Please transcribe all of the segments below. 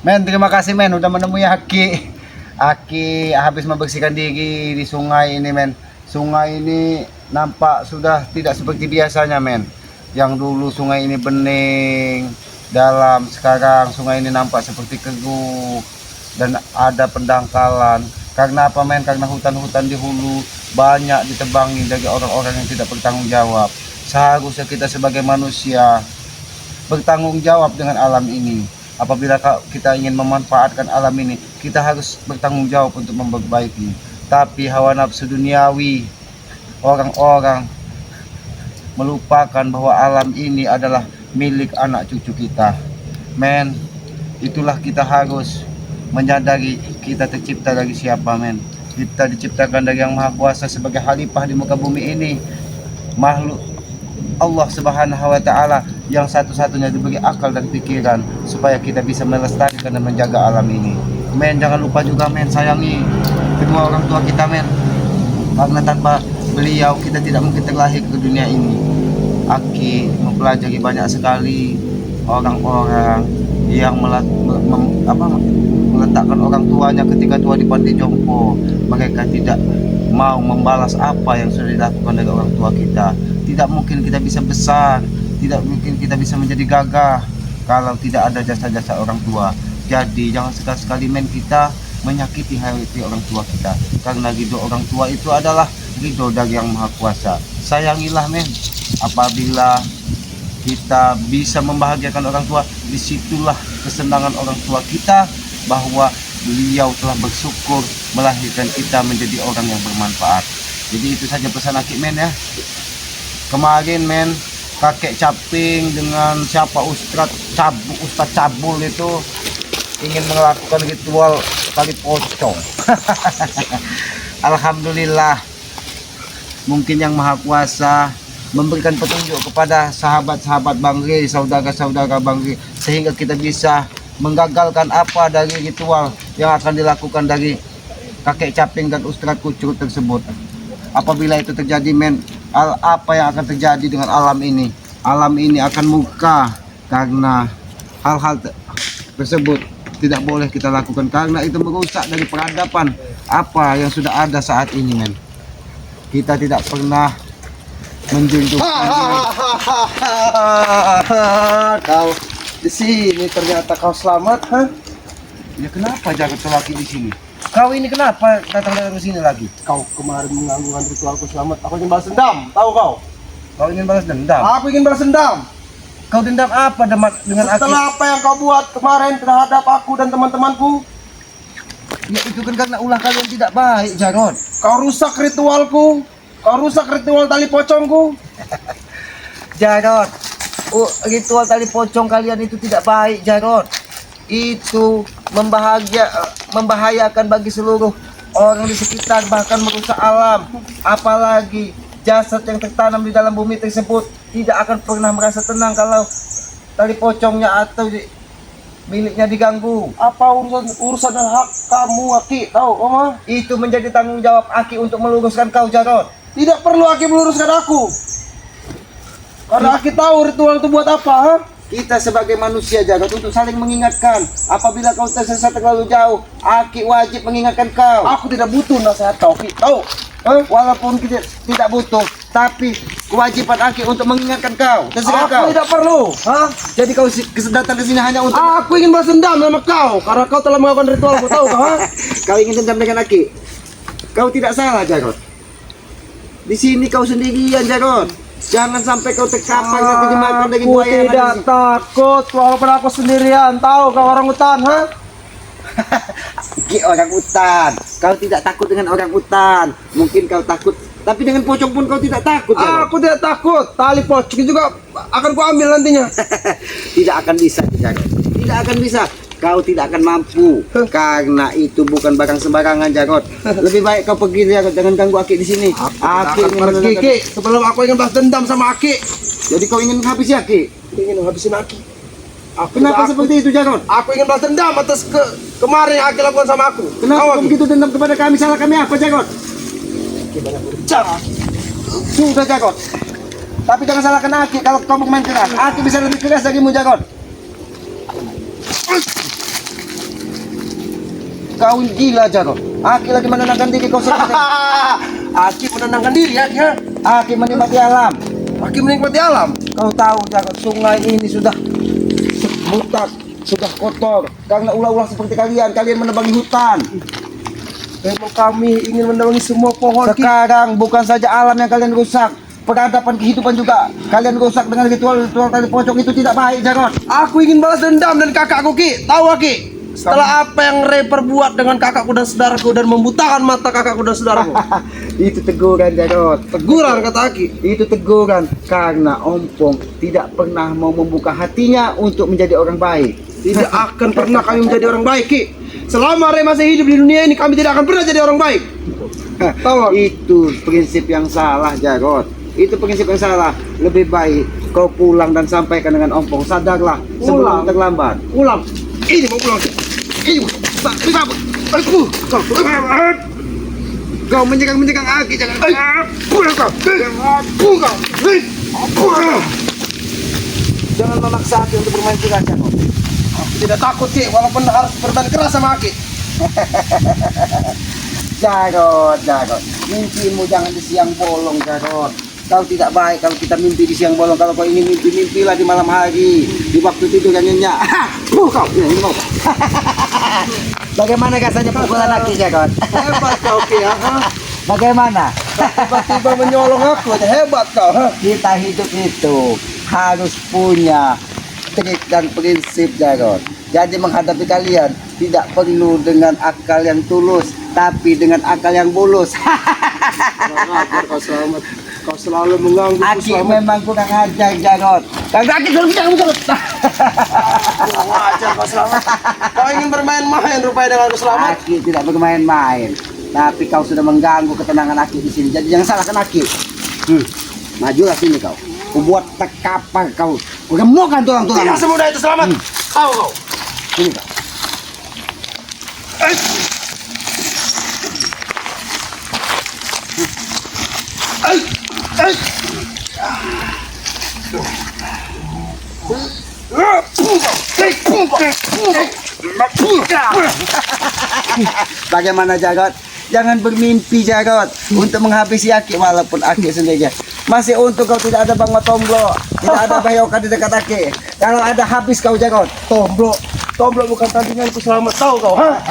Men, terima kasih men udah menemui Aki. Aki habis membersihkan diri di sungai ini men. Sungai ini nampak sudah tidak seperti biasanya men. Yang dulu sungai ini bening dalam, sekarang sungai ini nampak seperti keruh dan ada pendangkalan. Karena apa men? Karena hutan-hutan di hulu banyak ditebangi dari orang-orang yang tidak bertanggung jawab. Seharusnya kita sebagai manusia bertanggung jawab dengan alam ini. Apabila kita ingin memanfaatkan alam ini, kita harus bertanggung jawab untuk memperbaiki. Tapi hawa nafsu duniawi, orang-orang melupakan bahwa alam ini adalah milik anak cucu kita. Men, itulah kita harus menyadari kita tercipta dari siapa men. Kita diciptakan dari Yang Maha Kuasa sebagai khalifah di muka bumi ini. Makhluk Allah Subhanahu wa taala yang satu-satunya diberi akal dan pikiran supaya kita bisa melestarikan dan menjaga alam ini. Men, jangan lupa juga men, sayangi kedua orang tua kita men. Karena tanpa beliau kita tidak mungkin terlahir ke dunia ini. Aki mempelajari banyak sekali orang-orang yang meletakkan orang tuanya ketika tua di panti jompo. Mereka tidak mau membalas apa yang sudah dilakukan dari orang tua kita. Tidak mungkin kita bisa besar, tidak mungkin kita bisa menjadi gagah kalau tidak ada jasa-jasa orang tua. Jadi jangan sekali-sekali men kita menyakiti hati orang tua kita, karena ridho orang tua itu adalah ridho dari Yang Maha Kuasa. Sayangilah men. Apabila kita bisa membahagiakan orang tua, disitulah kesenangan orang tua kita bahwa beliau telah bersyukur melahirkan kita menjadi orang yang bermanfaat. Jadi itu saja pesan Aki men ya. Kemarin men, kakek Caping dengan siapa Ustadz Cabul itu ingin melakukan ritual tali pocong. Alhamdulillah, mungkin Yang Maha Kuasa memberikan petunjuk kepada sahabat-sahabat Bang Ri, saudara-saudara Bang Ri, sehingga kita bisa menggagalkan apa dari ritual yang akan dilakukan dari kakek Caping dan Ustadz Kucur tersebut. Apabila itu terjadi men, apa yang akan terjadi dengan alam ini? Alam ini akan murka karena hal-hal tersebut tidak boleh kita lakukan, karena itu merusak dari peradaban apa yang sudah ada saat ini men. Kita tidak pernah menjunjung kau di sini, ternyata kau selamat, ha? Ya kenapa jaga laki di sini? Kau ini kenapa datang ke sini lagi? Kau kemarin mengganggu ritualku selamat. Aku ingin balas dendam, tahu kau? Kau ingin balas dendam? Aku ingin balas dendam. Kau dendam apa dengan setelah apa yang kau buat kemarin terhadap aku dan teman-temanku? Ya itu kan karena ulah kalian tidak baik, Jarod. Kau rusak ritualku. Kau rusak ritual tali pocongku. Jarod, ritual tali pocong kalian itu tidak baik, Jarod. Itu membahayakan bagi seluruh orang di sekitar, bahkan merusak alam. Apalagi jasad yang tertanam di dalam bumi tersebut tidak akan pernah merasa tenang kalau tali pocongnya atau miliknya diganggu. Apa urusan dan hak kamu, Aki? Tahu, Oma? Itu menjadi tanggung jawab Aki untuk meluruskan kau, Jarod. Tidak perlu Aki meluruskan aku, karena Aki tahu ritual itu buat apa, ha? Kita sebagai manusia Jarod untuk saling mengingatkan. Apabila kau tersesat terlalu jauh, Aki wajib mengingatkan kau. Aku tidak butuh nasihat kau, Aki. Tahu? Walaupun kita tidak butuh, tapi kewajiban Aki untuk mengingatkan kau. Terserah kau. Aku tidak perlu, ha? Jadi kau datang ke sini hanya untuk Aku ingin balas dendam sama kau karena kau telah melakukan ritualku, tahu kau, ha? Kau ingin dendam dengan Aki. Kau tidak salah, Jarod. Di sini kau sendirian, Jarod. Jangan sampai kau terkapar dan dimakan dari buaya yang ada di tidak sini. takut walaupun aku sendirian, tahu kau orang hutan, ha? Ki orang hutan. Kau tidak takut dengan orang hutan. Mungkin kau takut, tapi dengan pocong pun kau tidak takut, Jarod. Aku tidak takut. Tali pocong juga akan kuambil nantinya. Tidak akan bisa, Jarod. Tidak akan bisa. Kau tidak akan mampu karena itu bukan barang sembarangan, Jarod. Lebih baik kau pergi, Jarod. Jangan ganggu Aki di sini. Aki ingin pergi, Ki. Sebelum aku ingin balas dendam sama Aki. Jadi kau ingin habisi Aki? Ingin menghabisin Aki. Kenapa seperti itu, Jarod? Aku ingin balas dendam atas kemarin yang Aki lakukan sama aku. Kenapa kau begitu dendam kepada kami? Salah kami apa, Jarod? Aki banyak berbicara. Sudah, Jarod. Tapi jangan salahkan Aki kalau kau main keras. Aki bisa lebih keras darimu, Jarod. Kau ini gila Jarot. Aki lagi menenangkan diri kau sendiri. Aki menenangkan diri Aki ha. Aki menikmati alam. Aki menikmati alam. Kau tahu Jarot, sungai ini sudah butak, sudah kotor karena ulah-ulah seperti kalian menebangi hutan. Memang kami ingin menebangi semua pohon Ki. Sekarang bukan saja alam yang kalian rusak, peradaban kehidupan juga kalian rusak dengan ritual-ritual tali pocong. Itu tidak baik Jarot. Aku ingin balas dendam dan kakakku Ki. Tahu Ki? Setelah apa yang Ray perbuat dengan kakakku dan saudaraku dan membutakan mata kakakku dan saudaraku. Itu teguran Jarot. Teguran kata Aki. Itu teguran karena Ompong tidak pernah mau membuka hatinya untuk menjadi orang baik. Tidak akan pernah kami menjadi orang baik Ki. Selama Ray masih hidup di dunia ini kami tidak akan pernah jadi orang baik. Tahu? Itu prinsip yang salah Jarot. Itu prinsip yang salah. Lebih baik kau pulang dan sampaikan dengan Ompong. Sadarlah sebelum terlambat. Pulang. Ini mau pulang. Ini mau. Aku. Kau menjegang Aki jangan. Pulang kau. Pulang. Jangan memaksa Aki untuk bermain curang Jarot. Aku tidak takut Ki, walaupun harus bertahan keras sama Aki. Jarot. Mimpimu jangan di siang bolong Jarot. Kau tidak baik kalau kita mimpi di siang bolong. Kalau kau ingin mimpilah di malam hari, di waktu tidur yang nyenyak. Kau ini mau. Bagaimana rasanya pukulan Aki Jarot? Hebat kau Ki ya. Bagaimana? Tiba-tiba menyolong aku, hebat kau. Kita hidup itu harus punya trik dan prinsip Jarot. Jadi menghadapi kalian tidak perlu dengan akal yang tulus, tapi dengan akal yang bulus. Kau selamat. Kau selalu mengganggu Aki memang kurang ajar Jarot. Kagak Aki dulu jangan. Kurang ajar kau selamat. Kau ingin bermain-main rupanya dengan aku selamat. Aki tidak bermain-main, tapi kau sudah mengganggu ketenangan Aki di sini. Jadi jangan salahkan Aki. Majulah sini kau. Kubuat tekapar kau. Kugemukan tulang-tulang. Tidak semudah itu selamat. Tahu kau. Sini kau. Bagaimana Jarot? Jangan bermimpi Jarot untuk menghabisi Aki walaupun Aki sendiri. Masih untung kau tidak ada Bang Matomblo, tidak ada Bayoka di dekat Aki. Kalau ada habis kau Jarot. Tomblo bukan tandinganku selamat. Tahu kau ha?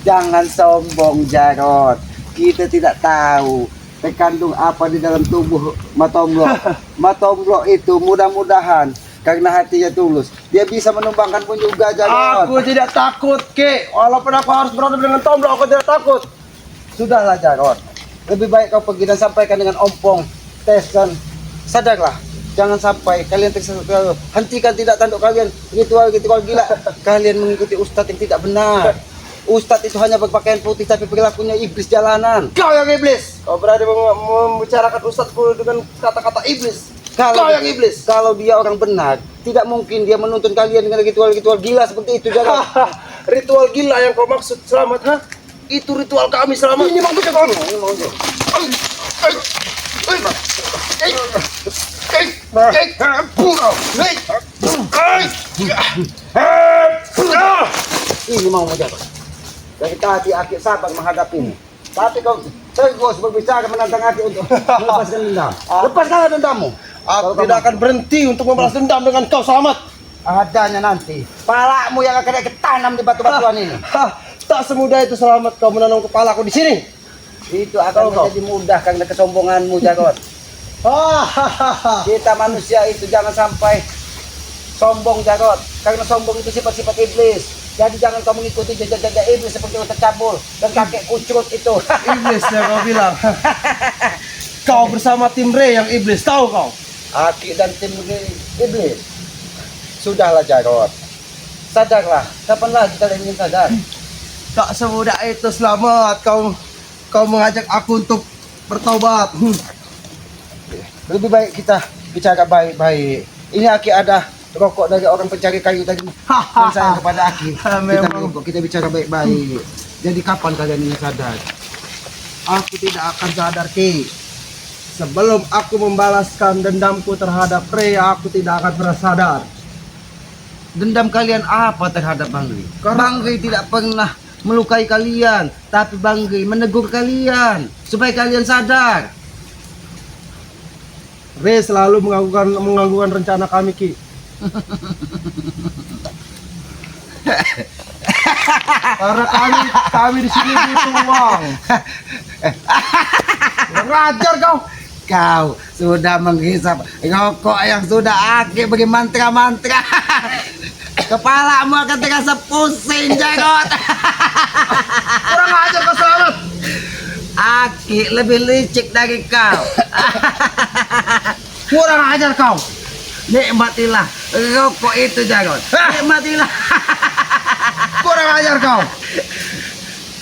Jangan sombong Jarot. Kita tidak tahu terkandung apa di dalam tubuh Matomblo. Matomblo itu mudah-mudahan karena hatinya tulus, dia bisa menumbangkan pun juga Jarot. Aku tidak takut Ki. Walaupun aku harus berhadapan dengan Tomblo, aku tidak takut. Sudahlah Jarot, lebih baik kau pergi dan sampaikan dengan Ompong. Tes dan sadarlah, jangan sampai kalian tersesat. Hentikan tidak tanduk kalian ritual gila. Kalian mengikuti ustadz yang tidak benar. Ustadz itu hanya berpakaian putih tapi perilakunya iblis jalanan. Kau yang iblis. Kau berani membicarakan ustadzku dengan kata-kata iblis. Kau yang iblis. Kalau dia orang benar, tidak mungkin dia menuntun kalian dengan ritual-ritual gila seperti itu Jarot. Ritual gila yang kau maksud selamat ha? Itu ritual kami selamat. Ini mau kau. Ini mau Ini mau Jarot. Dari tadi Aki sabar menghadapi ini. Tapi kau terus berbicara menantang Aki untuk melepaskan dendam. Lepaskan dendammu. Aku tidak akan berhenti untuk membalas dendam dengan kau selamat. Adanya nanti palamu yang akan ketanam di batu-batuan ini. Tak semudah itu selamat kau menanam kepalaku di sini. Itu akan menjadi mudah karena kesombonganmu Jarot. Kita manusia itu jangan sampai sombong Jarot, karena sombong itu sifat-sifat iblis. Jadi jangan kau mengikuti jejak-jejak iblis seperti Ustaz Cabul dan kakek kucrut itu. Iblis ya kau bilang. Kau bersama tim Ray yang iblis, tahu kau? Aki dan tim iblis. Sudahlah Jarot, sadarlah. Kapan lagi kalian ingin sadar? Tak semudah itu selamat kau mengajak aku untuk bertobat. Lebih baik kita bicara baik-baik. Ini Aki ada rokok dari orang pencari kayu tadi. Dan saya kepada Aki. Kita bicara baik-baik. Jadi kapan kalian ini sadar? Aku tidak akan sadar Ki. Sebelum aku membalaskan dendamku terhadap Ray, aku tidak akan pernah sadar. Dendam kalian apa terhadap Bang Ri? Bang Ri tidak pernah melukai kalian, tapi Bangke menegur kalian supaya kalian sadar. Re selalu mengganggukan rencana kami, Ki. Karena kami di sini butuh uang. Ngajar kau. Kau sudah menghisap rokok yang sudah Aki bagi mantra-mantra. Kepalamu akan terasa pusing, Jagot. Kurang ajar kau Selamat. Aki lebih licik dari kau. Kurang ajar kau. Nikmatilah rokok itu, Jagot. Nikmatilah. Kurang ajar kau.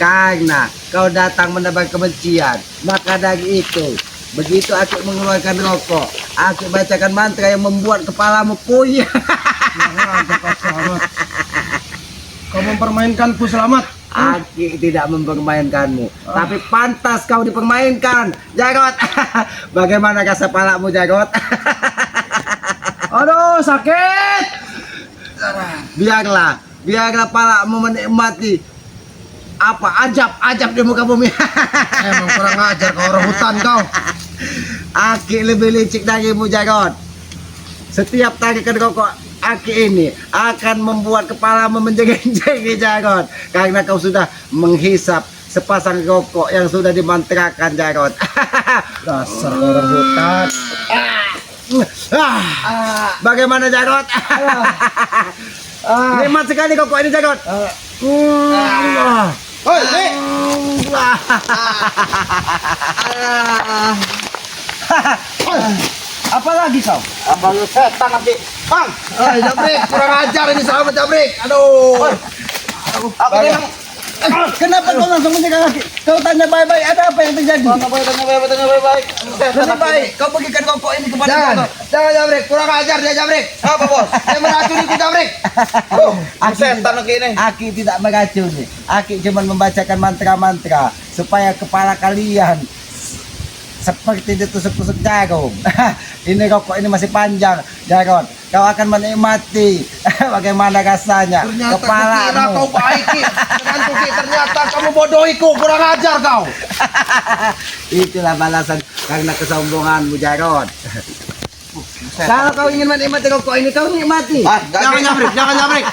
Karena kau datang menebar kebencian, maka dari itu begitu aku mengeluarkan rokok, aku bacakan mantra yang membuat kepalamu puyeng. Kurang ajar kau Selamat. Kau mempermainkanku Selamat. Aki tidak mempermainkanmu, tapi pantas kau dipermainkan, Jagot. Bagaimana rasa palamu, Jagot? Aduh, sakit. biarlah palamu menikmati apa ajab di muka bumi. Emang kurang ajar kau orang hutan kau. Aki lebih licik darimu, Jagot. Setiap tarikan rokok Aki ini akan membuat kepalamu menjegi-jegi, Jagot. Karena kau sudah menghisap sepasang rokok yang sudah dimantrakan, Jagot. Dasar orang hutan. Bagaimana, Jagot? Nikmat sekali rokok ini, Jagot. Hoi, Nek. Apa lagi kau? Abang lu setan nanti. Bang. Jabrik, kurang ajar ini Selamat Jabrik. Aduh. Apa yang kenapa kau langsung menjaga kaki? Kau tanya baik-baik, ada apa yang terjadi? Tanya baik-baik. Lebih baik kau bagikan rokok ini kepada Jagot. Jangan Jabrik, kurang ajar dia Jabrik. Apa bos? Dia meracuniku Jabrik. Setan lagi ini. Aki tidak meracuni. Aki cuma membacakan mantra-mantra supaya kepala kalian seperti ditusuk-tusuk jarum. Ini rokok ini masih panjang, Jagot. Kau akan menikmati bagaimana rasanya. Ternyata Kepalamu. kukira kau baik, Ki. Dengan Ki, ternyata kamu bodohiku, kurang ajar kau. Itulah balasan karena kesombonganmu, Jagot. Kalau kau ingin menikmati rokok ini, kau nikmati. Jangan Jabrik.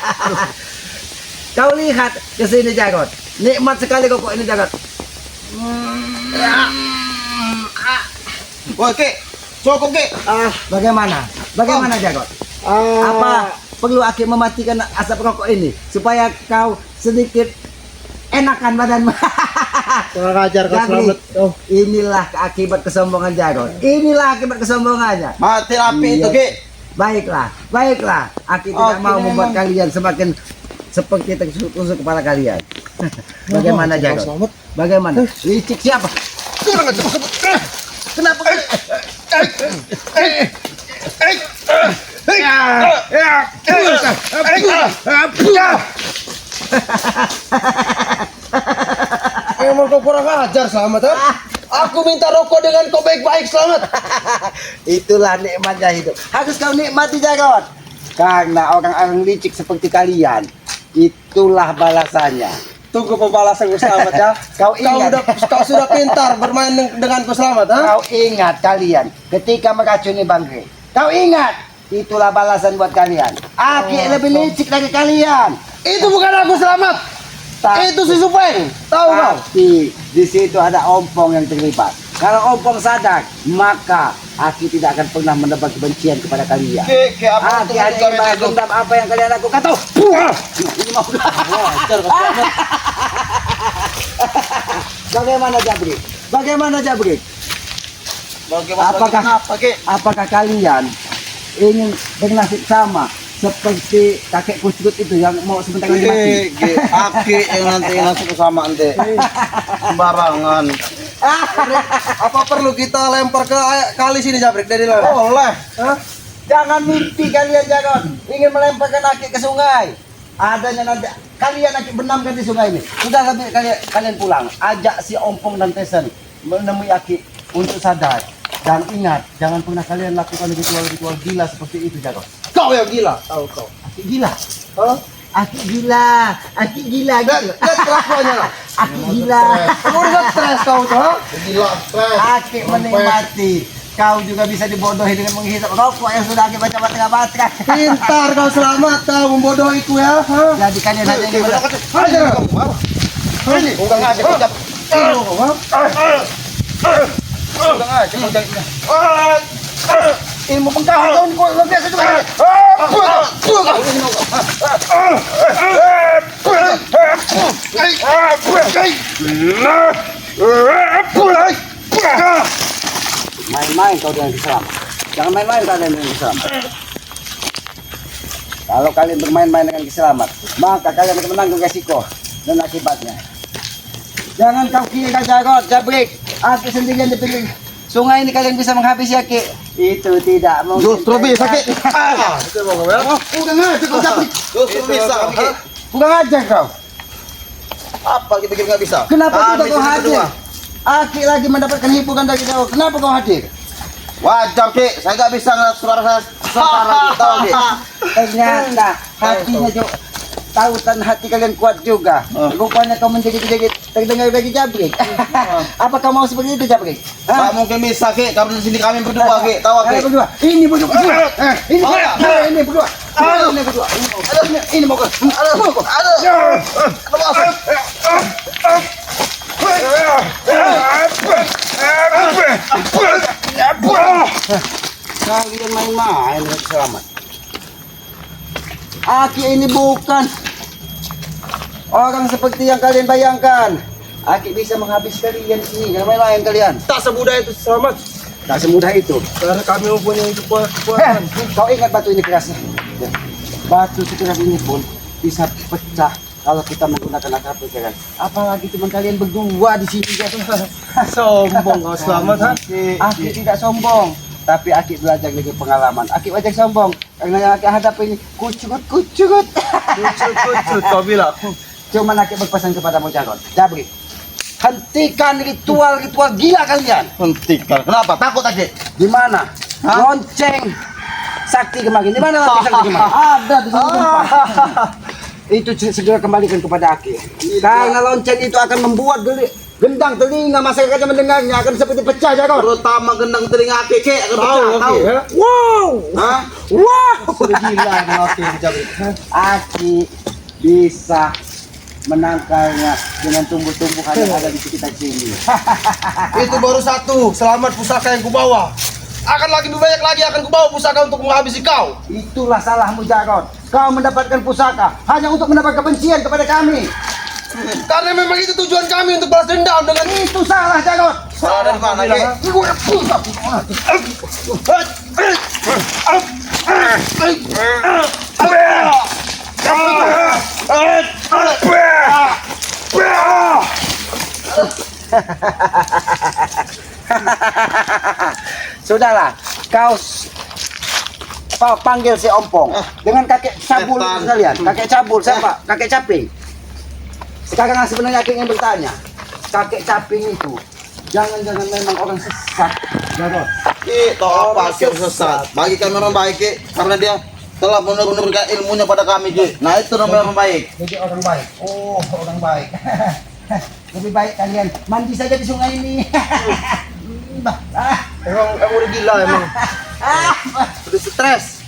Kau lihat ke sini, Jagot. Nikmat sekali rokok ini, Jagot. Woi, Ki. Cukup, Ki. Bagaimana? Bagaimana, Jagot? Apa perlu Aki mematikan asap rokok ini supaya kau sedikit enakan badanmu? Kurang ajar kau Jadi, Selamat. inilah akibat kesombongan Jagot. Inilah akibat kesombongannya. Mati api Iya. itu, Ki. Baiklah. Aki tidak mau membuat kalian semakin seperti tertusuk kepala kalian. Bagaimana, Jagot? Selamat. Bagaimana? Licik siapa? Kurang ajar. Kenapa? Emang kau kurang ajar Selamat, ha? Aku minta rokok dengan kau baik-baik Selamat. Itulah nikmatnya hidup. Harus kau nikmati, Jagot. Karena orang-orang licik seperti kalian, itulah balasannya. Tunggu pembalasan Selamat ya. Kau ingat. Kau sudah pintar bermain dengan Selamat, ha? Kau ingat kalian ketika meracuni Bangke. Kau ingat. Itulah balasan buat kalian. Aki lebih licik dari kalian. Itu bukan aku Selamat. Itu si Supeng. Tahu kau? Tapi di situ ada Ompong yang terlibat. Kalau Ompong sadar, maka Aki tidak akan pernah menebar kebencian kepada kalian. Ki, apa Aki hanya ingin balas dendam apa yang kalian lakukan. Tahu? Ini mau Ajar kau Selamat. Bagaimana, Jabrik? Bagaimana, Jabrik? Apakah kalian ingin bernasib sama seperti kakek kusut itu yang mau sebentar lagi mati? Aki yang nanti nasib sama ente. Sembarangan. Apa perlu kita lempar ke kali sini Jabrik dari luar? Boleh. Jangan mimpi kalian, Jagot. Ingin melemparkan Aki ke sungai. Adanya nanti kalian Aki benamkan di sungai ini. Sudah lebih kalian pulang. Ajak si Ompong dan Tesen menemui Aki untuk sadar. Dan ingat, jangan pernah kalian lakukan ritual-ritual gila seperti itu, Jagot. Kau yang gila, tahu kau. Aki gila. Hah? Aki gila gitu. Lihat kelakuannya lah. Aki gila. Kamu udah stres kau tuh, ha? Gila, stres. Aki menikmati. Kau juga bisa dibodohi dengan menghisap rokok yang sudah Aki baca tengah baterai. Pintar kau, selamat kau membodohiku ya, ha? Jadi kalian hanya ini benar. Ajar kau. Ini, udah aja kau jap. Udah aja kau jap. Ilmu pengkahuan kau luar biasa juga. Main-main kau dengan keselamat. Jangan main-main kalian dengan keselamat. Kalau kalian bermain-main dengan keselamat, maka kalian akan menanggung resiko dan akibatnya. Jangan kau kira Jarod, Jabrik. Aki sendirian di pinggir sungai ini kalian bisa menghabisi Aki. Itu tidak mungkin. Justru bisa, Ki. Itu mau kau ya? Udah aja kau jap. Justru bisa, Ki. Bukan aja kau. Apa kita pikir nggak bisa? Kenapa tidak kau Kami hadir? berdua. Aki lagi mendapatkan hiburan dari jauh. Kenapa kau hadir? Wajar, Ki. Saya nggak bisa ngeliat suara kita, Ki. Ternyata hatinya juga tautan hati kalian kuat juga. Rupanya kau menjadi terdengar bagi Jabrik. Apa kau mau seperti itu Jabrik? Nggak mungkin bisa, Ki. Karena di sini kami berdua, Ki. Tahu, Ki. Kalian berdua. Ini berdua. Ini berdua. Ini berdua. Ini berdua. Ini mau kau. Kalian main-main dengan selamat. Aki ini bukan orang seperti yang kalian bayangkan. Aki bisa menghabiskan kalian di sini. Jangan main-main kalian. Tak semudah itu, selamat. Tak semudah itu. Karena kami mempunyai kekuatan. Kau ingat batu ini kerasnya? Ya. Batu sekeras ini pun bisa pecah kalau kita menggunakan akar pikiran. Apalagi teman kalian berdua di sini. Sombong kau, selamat, ha? Aki tidak sombong, tapi Aki belajar dari pengalaman. Aki wajah sombong karena yang Aki hadapi ini kucut. Kucut, kau bilang. Cuman Aki berpesan kepadamu Jarod, Jabrik, hentikan ritual gila kalian. Hentikan. Kenapa? Takut, Ki. Di mana? Lonceng sakti kemarin. Di mana lonceng sakti kemarin? Ada di sini. Itu segera kembalikan kepada Aki. Karena lonceng itu akan membuat gendang telinga masyarakat yang mendengarnya akan seperti pecah Jarod. Terutama gendang telinga Ki, Ki. Akan pecah, tahu. Wow. Hah? Wow. Sudah gila dengan Ki, Jabrik. Aki bisa menangkalnya dengan tumbuh-tumbuhan yang ada di sekitar sini. Itu baru satu. Selamat pusaka yang kubawa. Akan lagi lebih banyak lagi akan kubawa pusaka untuk menghabisi kau. Itulah salahmu Jarod. Kau mendapatkan pusaka hanya untuk mendapat kebencian kepada kami. Karena memang itu tujuan kami untuk balas dendam dengan Itu salah Jarod. salah dari mana, Ki? Sudahlah, kau panggil si Ompong dengan kakek cabul setan. sekalian. Kakek cabul siapa? Kakek Caping. Sekarang sebenarnya aku ingin bertanya, kakek Caping itu jangan-jangan memang orang sesat, Jarod? Ki, tahu apa Ki sesat? Bagi kami orang baik, Ki, karena dia telah menurunkan ilmunya pada kami, Ki. Nah, itu namanya orang baik. Jadi orang baik. Oh, orang baik. Lebih baik kalian mandi saja di sungai ini. Emang kamu udah gila emang. Udah stres.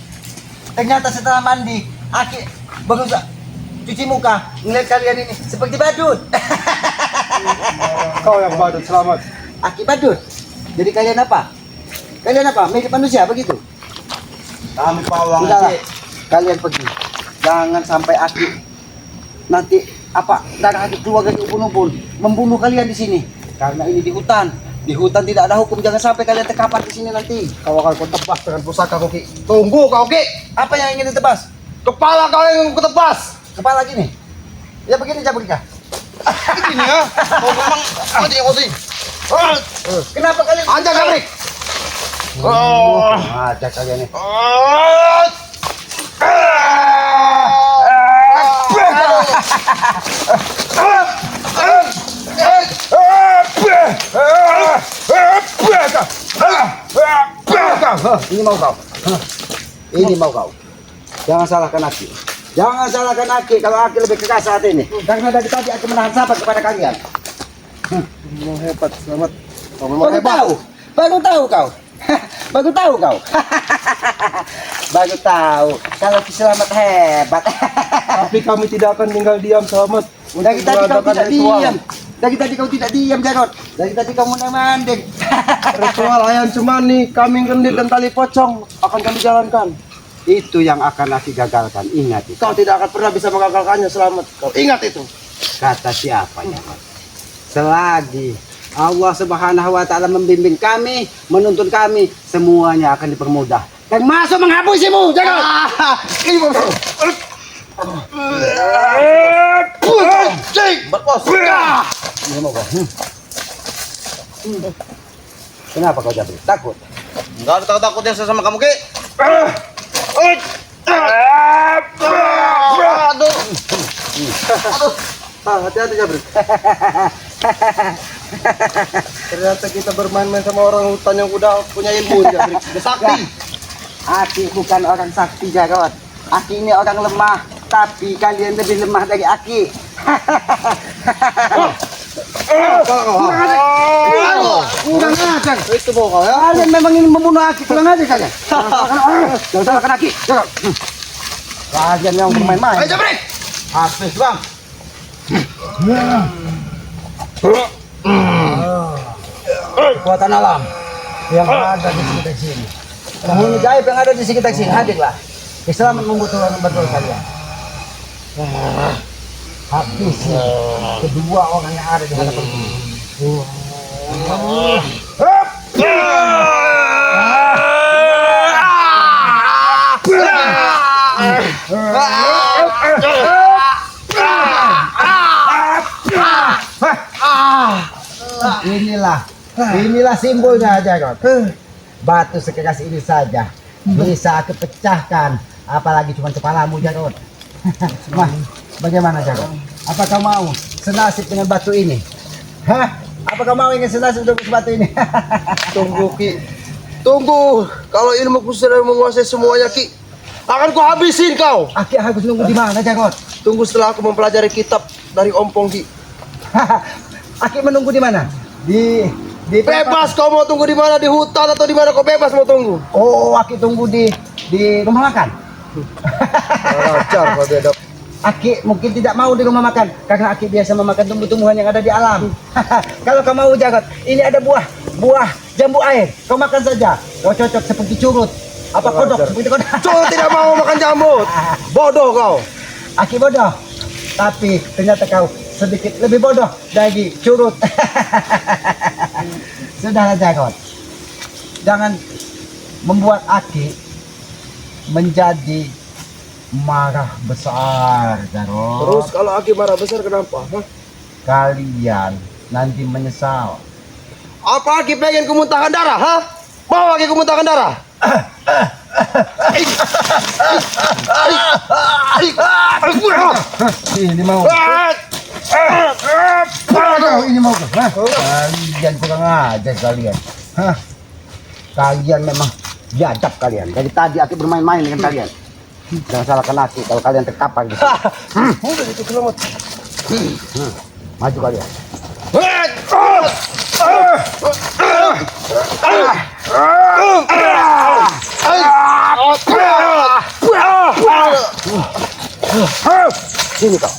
Ternyata setelah mandi, Aki berusaha cuci muka, ngeliat kalian ini seperti badut. Kau yang badut, selamat. Aki badut. Jadi kalian apa? Kalian apa? Mirip manusia begitu? Kami pawang, Sudahlah, Ki. kalian pergi. Jangan sampai Aki nanti apa darah Aki keluar dari ubun-ubun membunuh kalian di sini. Karena ini di hutan. Di hutan tidak ada hukum. Jangan sampai kalian terkapar di sini nanti. Kau akan kutebas dengan pusaka kau, Ki. Tunggu kau, Ki. Apa yang ingin ditebas? Kepala kau yang kutebas. Kepala gini. Ya begini Jabrika. Begini ya. Kau memang mati kau sih. Kenapa kalian? Anjak, Jabrik. Ada kalian nih. Ini mau kau. Ini mau kau. Jangan salahkan Aki. Jangan salahkan Aki kalau Aki lebih keras saat ini. Karena dari tadi Aki menahan sabar kepada kalian. Memang hebat, selamat. Kau memang Baru hebat. tahu, baru tahu kau. Baru tahu kau. Baru tahu kalau Ki Selamat hebat. Tapi kami tidak akan tinggal diam, selamat. Dari tadi kau Mengadakan tidak ritual. diam. Dari tadi kau tidak diam, Jarot. Dari tadi kau mondar-mandir. Ritual ayam cemani, kambing kendit dan tali pocong akan kami jalankan. Itu yang akan Aki gagalkan. Ingat itu. Kau tidak akan pernah bisa mengagalkannya, selamat. Kau ingat itu. Kata siapa Jarot? Selagi Allah Subhanahu wa taala membimbing kami, menuntun kami, semuanya akan dipermudah. Dan masuk menghapusimu, Jarot. Ini bos. Berpos. Ini mau kau. Kenapa kau Jabri? Takut? Enggak ada takut-takutnya saya sama kamu, Ki. Aduh. Hati-hati, Jabri. Ternyata kita bermain-main sama orang hutan yang udah punya ilmu, Jabri. Udah sakti. Aki bukan orang sakti, Jarot. Aki ini orang lemah, tapi kalian lebih lemah dari Aki. Kurang ajar. Itu mau kau ya. Kalian memang ingin membunuh Aki, kurang ajar kalian. Jangan salahkan Aki. Jarot. Kalian yang bermain-main. Ayo, Jabri. Habis bang. Kekuatan alam yang ada di sekitar sini. Penghuni gaib yang ada di sekitar sini, hadirlah. Islam membutuhkan betul kalian. Habisi kedua orang yang ada di hadapan ini. Inilah simbolnya Jarot. Batu sekeras ini saja bisa aku pecahkan, apalagi cuma kepalamu Jarot. Wah, bagaimana Jarot? Apa kau mau senasib dengan batu ini? Hah? Apa kau mau ingin senasib dengan batu ini? Tunggu, Ki. Tunggu. Kalau ilmuku sudah menguasai semuanya, Ki, akan ku habisin kau. Aki harus nunggu di mana Jarot? Tunggu setelah aku mempelajari kitab dari Ompong, Ki. Aki menunggu di mana? Di Bebas kau mau tunggu di mana, di hutan atau di mana kau bebas mau tunggu. Oh, Aki tunggu di rumah makan. Ajar kau beda. Aki mungkin tidak mau di rumah makan karena Aki biasa memakan tumbuh-tumbuhan yang ada di alam. Kalau kau mau Jarot, ini ada buah jambu air. Kau makan saja. Kau cocok seperti curut. Apa kodok seperti kodok. Cuma tidak mau makan jamut. Bodoh kau. Aki bodoh. Tapi ternyata kau sedikit lebih bodoh dari curut. Sudahlah Jarot. Jangan membuat Aki menjadi marah besar, Jarot. Terus kalau Aki marah besar kenapa? Hah? Kalian nanti menyesal. Apa Aki pengen kumuntahkan darah? Hah? Mau Aki kumuntahkan darah? Ini mau. Ini mau. Hah? Kalian kurang ajar kalian. Hah? Kalian memang biadab kalian. Dari tadi Aki bermain-main dengan kalian. Jangan salahkan Aki kalau kalian terkapar di sini. Udah itu selamat. Maju kalian. Sini kau.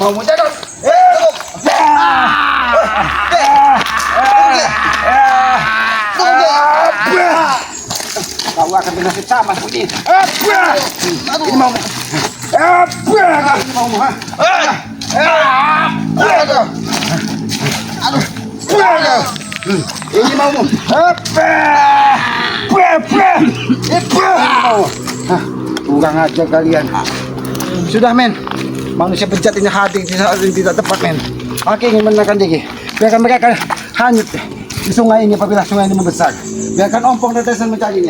Mau menjadi kau akan bernasib sama seperti ini. Ini mau. Ini mau. Ini mau. Kurang aja kalian. Sudah men. Manusia bejat ini hadir di saat yang tidak tepat men. Aku ingin menangkan Diki. Biarkan mereka hanyut di sungai ini apabila sungai ini membesar. Biarkan ompong tetesan mencarinya.